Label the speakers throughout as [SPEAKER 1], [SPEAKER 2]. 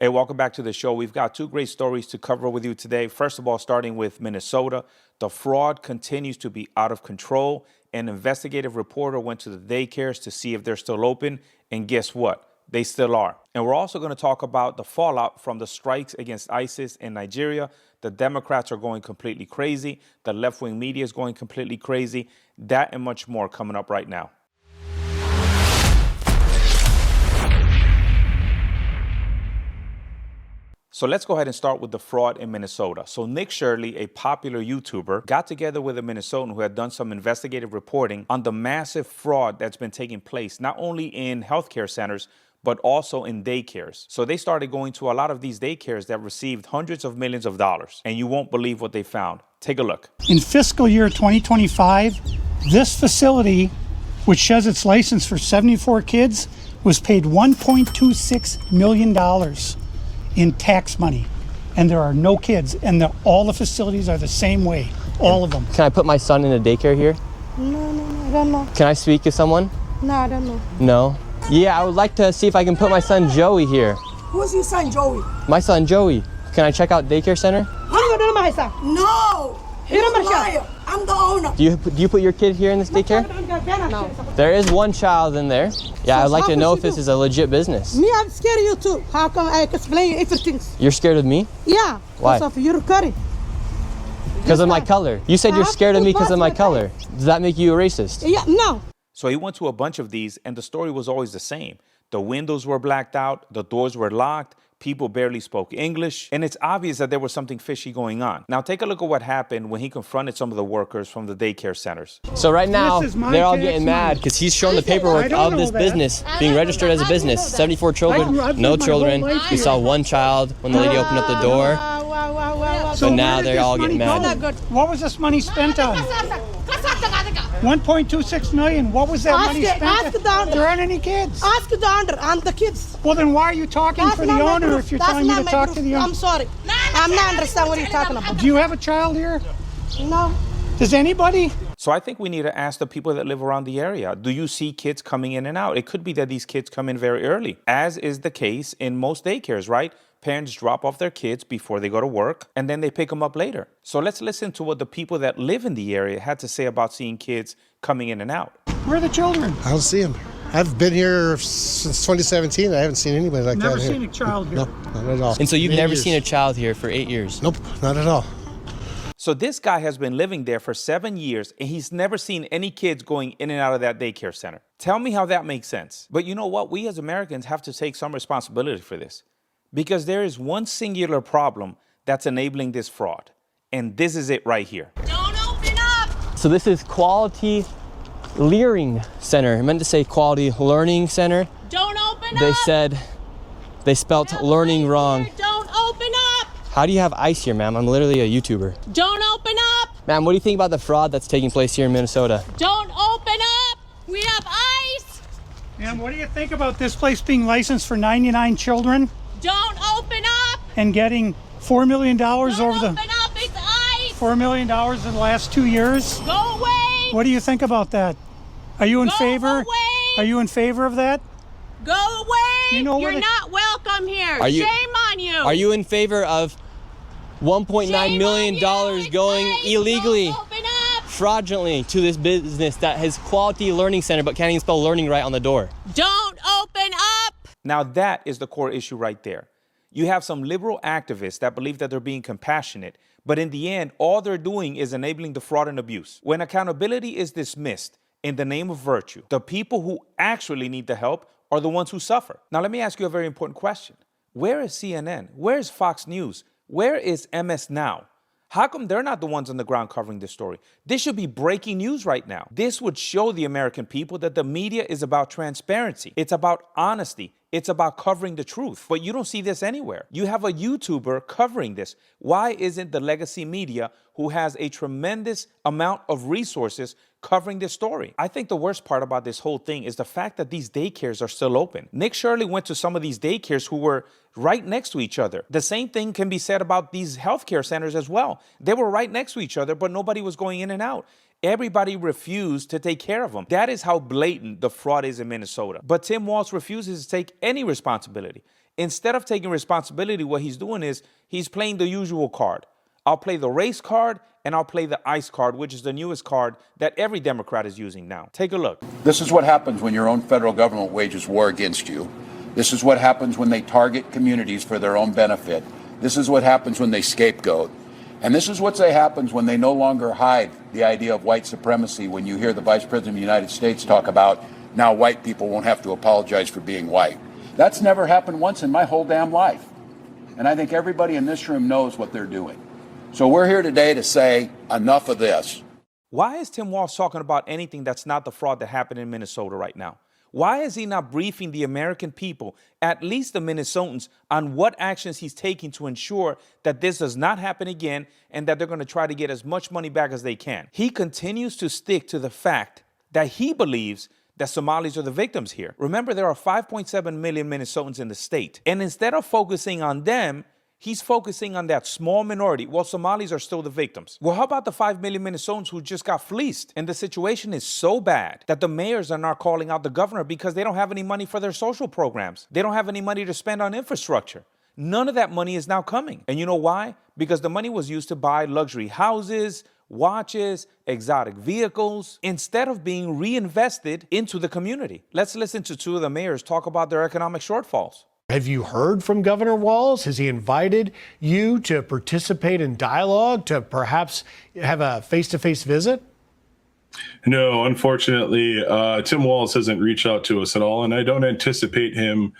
[SPEAKER 1] Hey, welcome back to the show. We've got two great stories to cover with you today. First of all, starting with Minnesota, the fraud continues to be out of control. An investigative reporter went to the daycares to see if they're still open, and guess what? They still are. And we're also going to talk about the fallout from the strikes against ISIS in Nigeria. The Democrats are going completely crazy. The left-wing media is going completely crazy. That and much more coming up right now. So let's go ahead and start with the fraud in Minnesota. So Nick Shurley, a popular YouTuber, got together with a Minnesotan who had done some investigative reporting on the massive fraud that's been taking place, not only in healthcare centers, but also in daycares. So they started going to a lot of these daycares that received hundreds of millions of dollars, and you won't believe what they found. Take a look.
[SPEAKER 2] In fiscal year 2025, this facility, which has its license for 74 kids, was paid $1.26 million in tax money, and there are no kids, and all the facilities are the same way, all of them.
[SPEAKER 3] Can I put my son in a daycare here?
[SPEAKER 4] No, I don't know.
[SPEAKER 3] Can I speak to someone?
[SPEAKER 4] No, I don't know.
[SPEAKER 3] No? Yeah, I would like to see if I can put my son Joey here.
[SPEAKER 4] Who's your son, Joey?
[SPEAKER 3] My son Joey. Can I check out daycare center?
[SPEAKER 4] No! You're a liar. I'm the owner.
[SPEAKER 3] Do you put your kid here in this daycare?
[SPEAKER 4] No.
[SPEAKER 3] There is one child in there. Yeah, I'd like to know if this is a legit business.
[SPEAKER 4] Me, I'm scared of you too. How come I explain everything?
[SPEAKER 3] You're scared of me?
[SPEAKER 4] Yeah.
[SPEAKER 3] Why?
[SPEAKER 4] Because of your curry.
[SPEAKER 3] Because of my color. You said you're scared of me because of my color. Does that make you a racist?
[SPEAKER 4] Yeah, no.
[SPEAKER 1] So he went to a bunch of these, and the story was always the same. The windows were blacked out, the doors were locked, people barely spoke English, and it's obvious that there was something fishy going on. Now take a look at what happened when he confronted some of the workers from the daycare centers.
[SPEAKER 3] So right now, they're all getting mad because he's shown the paperwork of this business being registered as a business. 74 children, no children. We saw one child when the lady opened up the door. So now they're all getting mad.
[SPEAKER 2] What was this money spent on? 1.26 million. What was that money spent on? There aren't any kids.
[SPEAKER 4] Ask the owner and the kids.
[SPEAKER 2] Well, then why are you talking for the owner if you're telling me to talk to the owner?
[SPEAKER 4] I'm sorry. I'm not understand what you're talking about.
[SPEAKER 2] Do you have a child here?
[SPEAKER 4] No.
[SPEAKER 2] Does anybody?
[SPEAKER 1] So I think we need to ask the people that live around the area, do you see kids coming in and out? It could be that these kids come in very early, as is the case in most daycares, right? Parents drop off their kids before they go to work, and then they pick them up later. So let's listen to what the people that live in the area had to say about seeing kids coming in and out.
[SPEAKER 2] Where are the children?
[SPEAKER 5] I don't see them. I've been here since 2017. I haven't seen anybody like that here.
[SPEAKER 2] Never seen a child here.
[SPEAKER 5] No, not at all.
[SPEAKER 3] And so you've never
[SPEAKER 5] years.
[SPEAKER 3] seen a child here for 8 years?
[SPEAKER 5] Nope, not at all.
[SPEAKER 1] So this guy has been living there for 7 years, and he's never seen any kids going in and out of that daycare center. Tell me how that makes sense. But you know what? We as Americans have to take some responsibility for this, because there is one singular problem that's enabling this fraud, and this is it right here.
[SPEAKER 6] Don't open up!
[SPEAKER 3] So this is Quality Learning Center. I meant to say Quality Learning Center.
[SPEAKER 6] Don't open
[SPEAKER 3] They
[SPEAKER 6] up!
[SPEAKER 3] said they spelt learning wrong.
[SPEAKER 6] Don't open up!
[SPEAKER 3] How do you have ice here, ma'am? I'm literally a YouTuber.
[SPEAKER 6] Don't open up!
[SPEAKER 3] Ma'am, what do you think about the fraud that's taking place here in Minnesota?
[SPEAKER 6] Don't open up! We have ice!
[SPEAKER 2] And what do you think about this place being licensed for 99 children
[SPEAKER 6] Don't open up!
[SPEAKER 2] and getting $4 million
[SPEAKER 6] Don't
[SPEAKER 2] over
[SPEAKER 6] open
[SPEAKER 2] the
[SPEAKER 6] up! It's ice!
[SPEAKER 2] $4 million in the last 2 years?
[SPEAKER 6] Go away!
[SPEAKER 2] What do you think about that? Are you in
[SPEAKER 6] Go
[SPEAKER 2] favor?
[SPEAKER 6] away!
[SPEAKER 2] Are you in favor of that?
[SPEAKER 6] Go away!
[SPEAKER 2] You know where
[SPEAKER 6] You're not welcome here.
[SPEAKER 3] Are you-
[SPEAKER 6] Shame on you!
[SPEAKER 3] Are you in favor of $1.9
[SPEAKER 6] Shame
[SPEAKER 3] million
[SPEAKER 6] on you. It's
[SPEAKER 3] going
[SPEAKER 6] ice.
[SPEAKER 3] illegally,
[SPEAKER 6] Don't open up!
[SPEAKER 3] fraudulently to this business that has Quality Learning Center but can't even spell learning right on the door?
[SPEAKER 6] Don't open up!
[SPEAKER 1] Now that is the core issue right there. You have some liberal activists that believe that they're being compassionate, but in the end, all they're doing is enabling the fraud and abuse. When accountability is dismissed in the name of virtue, the people who actually need the help are the ones who suffer. Now, let me ask you a very important question. Where is CNN? Where is Fox News? Where is MS Now? How come they're not the ones on the ground covering this story? This should be breaking news right now. This would show the American people that the media is about transparency. It's about honesty. It's about covering the truth. But you don't see this anywhere. You have a YouTuber covering this. Why isn't the legacy media, who has a tremendous amount of resources, covering this story? I think the worst part about this whole thing is the fact that these daycares are still open. Nick Shurley went to some of these daycares who were right next to each other. The same thing can be said about these healthcare centers as well. They were right next to each other, but nobody was going in and out. Everybody refused to take care of them. That is how blatant the fraud is in Minnesota. But Tim Walz refuses to take any responsibility. Instead of taking responsibility, what he's doing is he's playing the usual card. I'll play the race card and I'll play the ICE card, which is the newest card that every Democrat is using now. Take a look.
[SPEAKER 7] This is what happens when your own federal government wages war against you. This is what happens when they target communities for their own benefit. This is what happens when they scapegoat. And this is what happens when they no longer hide the idea of white supremacy, when you hear the Vice President of the United States talk about now white people won't have to apologize for being white. That's never happened once in my whole damn life. And I think everybody in this room knows what they're doing. So we're here today to say enough of this.
[SPEAKER 1] Why is Tim Walz talking about anything that's not the fraud that happened in Minnesota right now? Why is he not briefing the American people, at least the Minnesotans, on what actions he's taking to ensure that this does not happen again and that they're going to try to get as much money back as they can? He continues to stick to the fact that he believes that Somalis are the victims here. Remember, there are 5.7 million Minnesotans in the state. And instead of focusing on them, he's focusing on that small minority. Well, Somalis are still the victims. Well, how about the 5 million Minnesotans who just got fleeced? And the situation is so bad that the mayors are now calling out the governor because they don't have any money for their social programs. They don't have any money to spend on infrastructure. None of that money is now coming. And you know why? Because the money was used to buy luxury houses, watches, exotic vehicles, instead of being reinvested into the community. Let's listen to two of the mayors talk about their economic shortfalls.
[SPEAKER 8] Have you heard from Governor Walz? Has he invited you to participate in dialogue, to perhaps have a face-to-face visit?
[SPEAKER 9] No, unfortunately, Tim Walz hasn't reached out to us at all, and I don't anticipate him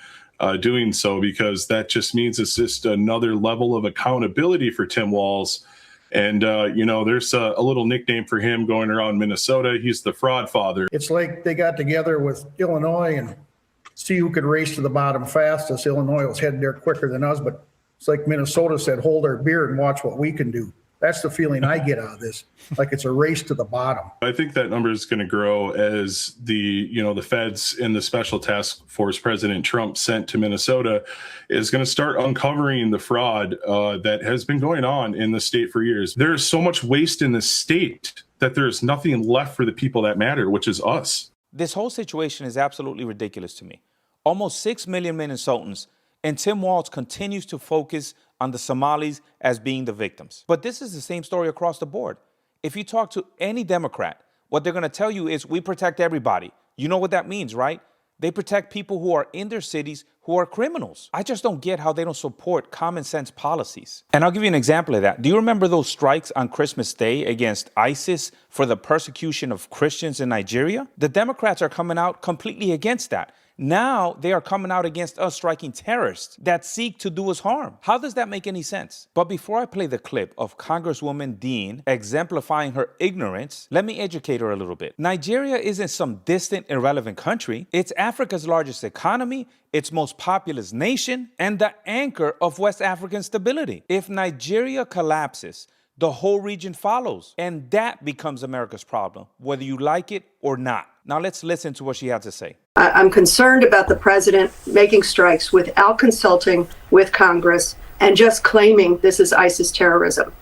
[SPEAKER 9] doing so, because that just means it's just another level of accountability for Tim Walz. And, there's a little nickname for him going around Minnesota. He's the fraud father.
[SPEAKER 10] It's like they got together with Illinois and see who could race to the bottom fastest. Illinois was heading there quicker than us, but it's like Minnesota said, hold our beer and watch what we can do. That's the feeling I get out of this, like it's a race to the bottom.
[SPEAKER 9] I think that number is going to grow as the feds and the special task force President Trump sent to Minnesota is going to start uncovering the fraud that has been going on in the state for years. There is so much waste in the state that there is nothing left for the people that matter, which is us.
[SPEAKER 1] This whole situation is absolutely ridiculous to me. Almost 6 million Minnesotans, and Tim Walz continues to focus on the Somalis as being the victims. But this is the same story across the board. If you talk to any Democrat, what they're going to tell you is we protect everybody. You know what that means, right? They protect people who are in their cities who are criminals. I just don't get how they don't support common sense policies. And I'll give you an example of that. Do you remember those strikes on Christmas Day against ISIS for the persecution of Christians in Nigeria? The Democrats are coming out completely against that. Now they are coming out against us striking terrorists that seek to do us harm. How does that make any sense? But before I play the clip of Congresswoman Dean exemplifying her ignorance, let me educate her a little bit. Nigeria isn't some distant, irrelevant country. It's Africa's largest economy, its most populous nation, and the anchor of West African stability. If Nigeria collapses, the whole region follows, and that becomes America's problem, whether you like it or not. Now let's listen to what she had to say.
[SPEAKER 11] I'm concerned about the president making strikes without consulting with Congress and just claiming this is ISIS terrorism.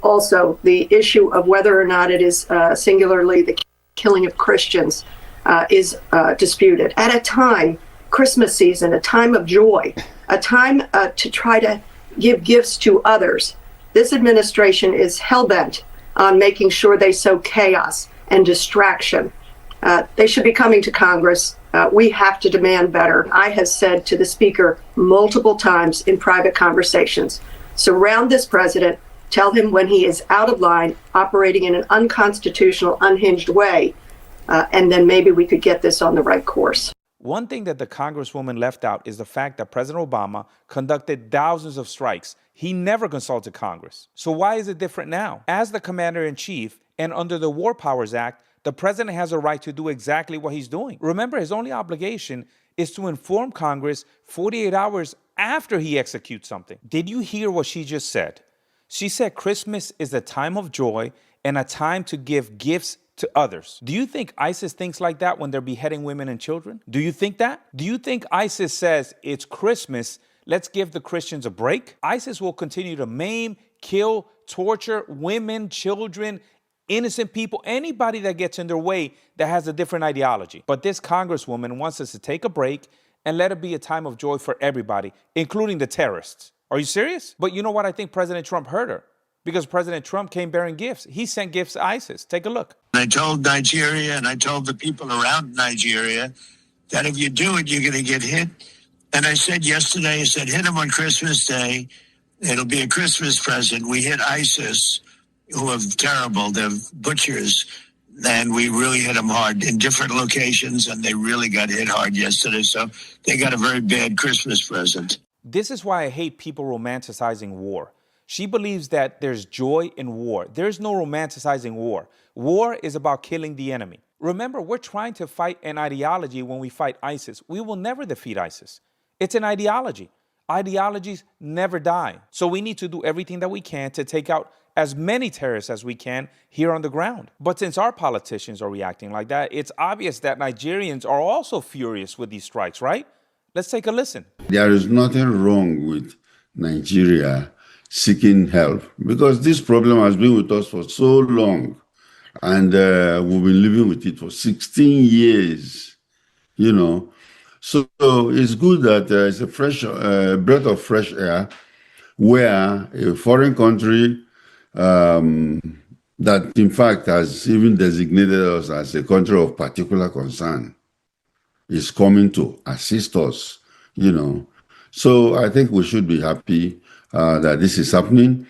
[SPEAKER 11] Also, the issue of whether or not it is singularly the killing of Christians is disputed. At a time, Christmas season, a time of joy, a time to try to give gifts to others, this administration is hell-bent on making sure they sow chaos and distraction. They should be coming to Congress. We have to demand better. I have said to the Speaker multiple times in private conversations, surround this president, tell him when he is out of line, operating in an unconstitutional, unhinged way, and then maybe we could get this on the right course.
[SPEAKER 1] One thing that the Congresswoman left out is the fact that President Obama conducted thousands of strikes. He never consulted Congress. So why is it different now? As the commander-in-chief and under the War Powers Act, the president has a right to do exactly what he's doing. Remember, his only obligation is to inform Congress 48 hours after he executes something. Did you hear what she just said? She said Christmas is a time of joy and a time to give gifts to others. Do you think ISIS thinks like that when they're beheading women and children? Do you think that? Do you think ISIS says it's Christmas, let's give the Christians a break? ISIS will continue to maim, kill, torture women, children, innocent people, anybody that gets in their way that has a different ideology. But this Congresswoman wants us to take a break and let it be a time of joy for everybody, including the terrorists. Are you serious? But you know what? I think President Trump heard her, because President Trump came bearing gifts. He sent gifts to ISIS. Take a look.
[SPEAKER 12] I told Nigeria and I told the people around Nigeria that if you do it, you're going to get hit. And I said yesterday, I said, hit them on Christmas Day. It'll be a Christmas present. We hit ISIS, who are terrible. They're butchers. And we really hit them hard in different locations, and they really got hit hard yesterday. So they got a very bad Christmas present.
[SPEAKER 1] This is why I hate people romanticizing war. She believes that there's joy in war. There's no romanticizing war. War is about killing the enemy. Remember, we're trying to fight an ideology when we fight ISIS. We will never defeat ISIS. It's an ideology. Ideologies never die. So we need to do everything that we can to take out as many terrorists as we can here on the ground. But since our politicians are reacting like that, it's obvious that Nigerians are also furious with these strikes, right? Let's take a listen.
[SPEAKER 13] There is nothing wrong with Nigeria seeking help, because this problem has been with us for so long, and we've been living with it for 16 years, you know. So it's good that it's a fresh breath of fresh air, where a foreign country that in fact has even designated us as a country of particular concern is coming to assist us, you know. So I think we should be happy that this is happening.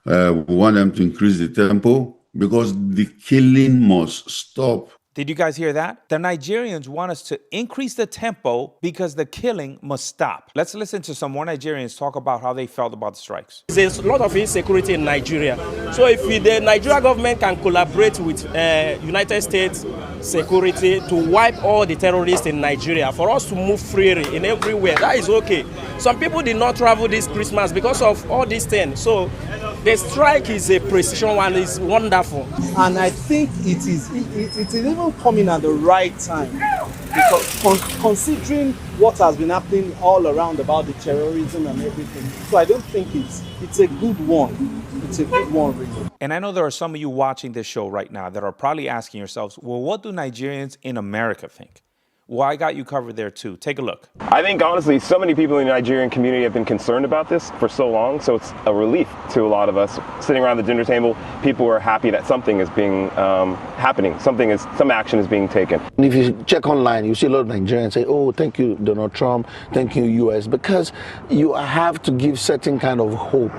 [SPEAKER 13] We want them to increase the tempo, because the killing must stop.
[SPEAKER 1] Did you guys hear that? The Nigerians want us to increase the tempo because the killing must stop. Let's listen to some more Nigerians talk about how they felt about the strikes.
[SPEAKER 14] There's a lot of insecurity in Nigeria. So if the Nigeria government can collaborate with United States security to wipe all the terrorists in Nigeria, for us to move freely in everywhere, that is okay. Some people did not travel this Christmas because of all these things. So the strike is a precision one, is wonderful.
[SPEAKER 15] And I think it is even coming at the right time, because considering what has been happening all around about the terrorism and everything. So I don't think it's a good one. It's a good one, really.
[SPEAKER 1] And I know there are some of you watching this show right now that are probably asking yourselves, well, what do Nigerians in America think? Well, I got you covered there too. Take a look.
[SPEAKER 16] I think, honestly, so many people in the Nigerian community have been concerned about this for so long, so it's a relief to a lot of us. Sitting around the dinner table, people are happy that something is being happening. Some action is being taken.
[SPEAKER 17] And if you check online, you see a lot of Nigerians say, oh, thank you, Donald Trump, thank you, US, because you have to give certain kind of hope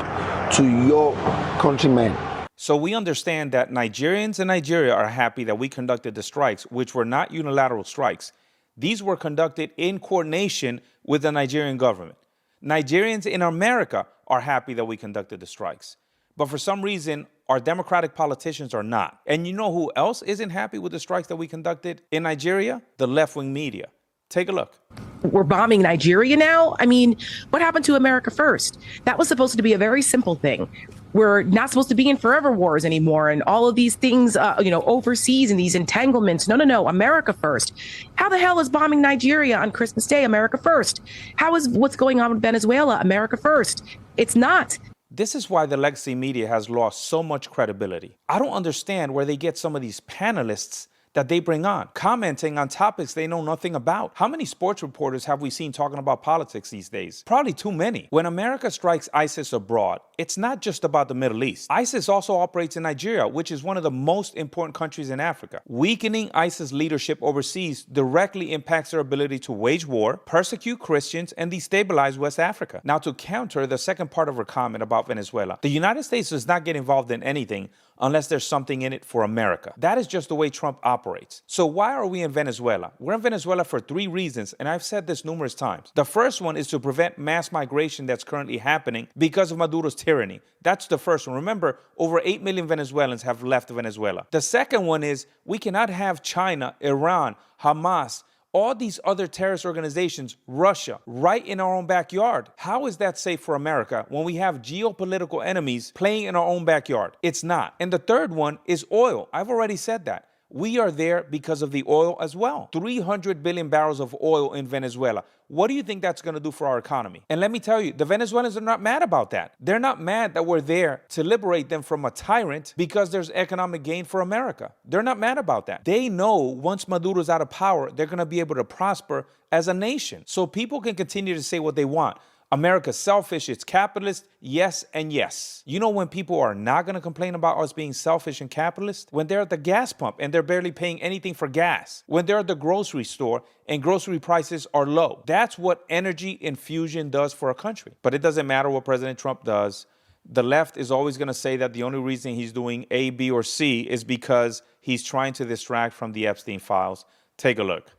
[SPEAKER 17] to your countrymen.
[SPEAKER 1] So we understand that Nigerians in Nigeria are happy that we conducted the strikes, which were not unilateral strikes. These were conducted in coordination with the Nigerian government. Nigerians in America are happy that we conducted the strikes. But for some reason, our Democratic politicians are not. And you know who else isn't happy with the strikes that we conducted in Nigeria? The left-wing media. Take a look.
[SPEAKER 18] We're bombing Nigeria now? I mean, what happened to America First? That was supposed to be a very simple thing. We're not supposed to be in forever wars anymore and all of these things, overseas and these entanglements. No, America First. How the hell is bombing Nigeria on Christmas Day America First? How is what's going on with Venezuela America First? It's not.
[SPEAKER 1] This is why the legacy media has lost so much credibility. I don't understand where they get some of these panelists that they bring on, commenting on topics they know nothing about. How many sports reporters have we seen talking about politics these days? Probably too many. When America strikes ISIS abroad, it's not just about the Middle East. ISIS also operates in Nigeria, which is one of the most important countries in Africa. Weakening ISIS leadership overseas directly impacts their ability to wage war, persecute Christians, and destabilize West Africa. Now, to counter the second part of her comment about Venezuela, the United States does not get involved in anything unless there's something in it for America. That is just the way Trump operates. So why are we in Venezuela? We're in Venezuela for 3 reasons, and I've said this numerous times. The first one is to prevent mass migration that's currently happening because of Maduro's tyranny. That's the first one. Remember, over 8 million Venezuelans have left Venezuela. The second one is we cannot have China, Iran, Hamas, all these other terrorist organizations, Russia, right in our own backyard. How is that safe for America when we have geopolitical enemies playing in our own backyard? It's not. And the third one is oil. I've already said that. We are there because of the oil as well. 300 billion barrels of oil in Venezuela. What do you think that's going to do for our economy? And let me tell you, the Venezuelans are not mad about that. They're not mad that we're there to liberate them from a tyrant because there's economic gain for America. They're not mad about that. They know once Maduro's out of power, they're going to be able to prosper as a nation. So people can continue to say what they want. America's selfish, it's capitalist, yes and yes. You know when people are not going to complain about us being selfish and capitalist? When they're at the gas pump and they're barely paying anything for gas. When they're at the grocery store and grocery prices are low. That's what energy infusion does for a country. But it doesn't matter what President Trump does. The left is always going to say that the only reason he's doing A, B, or C is because he's trying to distract from the Epstein files. Take a look.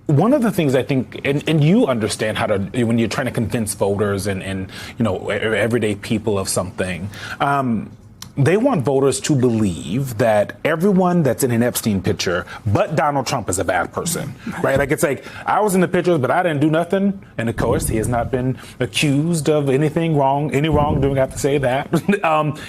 [SPEAKER 19] One of the things I think, and you understand how to, when you're trying to convince voters and you know, everyday people of something, they want voters to believe that everyone that's in an Epstein picture but Donald Trump is a bad person, right? Like, it's like, I was in the pictures, but I didn't do nothing. And of course, he has not been accused of anything wrong, any wrongdoing, I have to say that,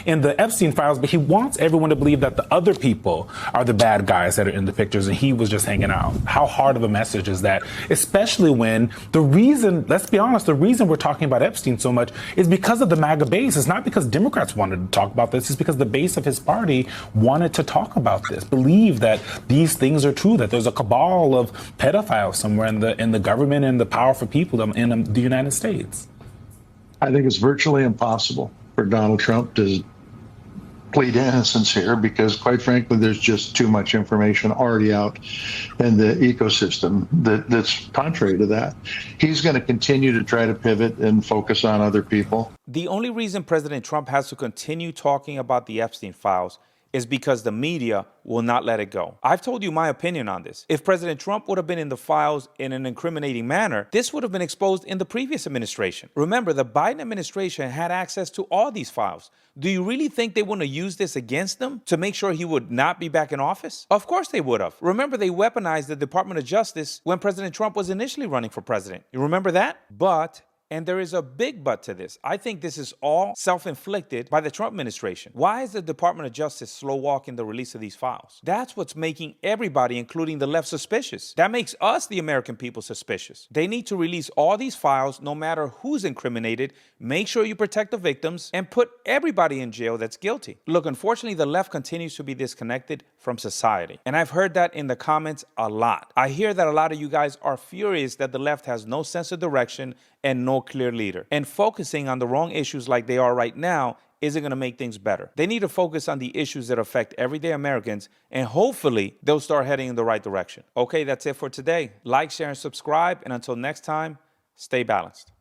[SPEAKER 19] in the Epstein files. But he wants everyone to believe that the other people are the bad guys that are in the pictures and he was just hanging out. How hard of a message is that? Especially when the reason, let's be honest, the reason we're talking about Epstein so much is because of the MAGA base. It's not because Democrats wanted to talk about this. It's because the base of his party wanted to talk about this, believe that these things are true, that there's a cabal of pedophiles somewhere in the government and the powerful people in the United States.
[SPEAKER 20] I think it's virtually impossible for Donald Trump to plead innocence here because, quite frankly, there's just too much information already out in the ecosystem that's contrary to that. He's going to continue to try to pivot and focus on other people.
[SPEAKER 1] The only reason President Trump has to continue talking about the Epstein files is because the media will not let it go. I've told you my opinion on this. If President Trump would have been in the files in an incriminating manner, this would have been exposed in the previous administration. Remember, the Biden administration had access to all these files. Do you really think they wouldn't have used this against him to make sure he would not be back in office? Of course they would have. Remember, they weaponized the Department of Justice when President Trump was initially running for president. You remember that? But and there is a big but to this. I think this is all self-inflicted by the Trump administration. Why is the Department of Justice slow walking the release of these files? That's what's making everybody, including the left, suspicious. That makes us, the American people, suspicious. They need to release all these files, no matter who's incriminated. Make sure you protect the victims and put everybody in jail that's guilty. Look, unfortunately, the left continues to be disconnected from society. And I've heard that in the comments a lot. I hear that a lot of you guys are furious that the left has no sense of direction and no clear leader. And focusing on the wrong issues like they are right now isn't going to make things better. They need to focus on the issues that affect everyday Americans, and hopefully they'll start heading in the right direction. Okay, that's it for today. Like, share, and subscribe. And until next time, stay balanced.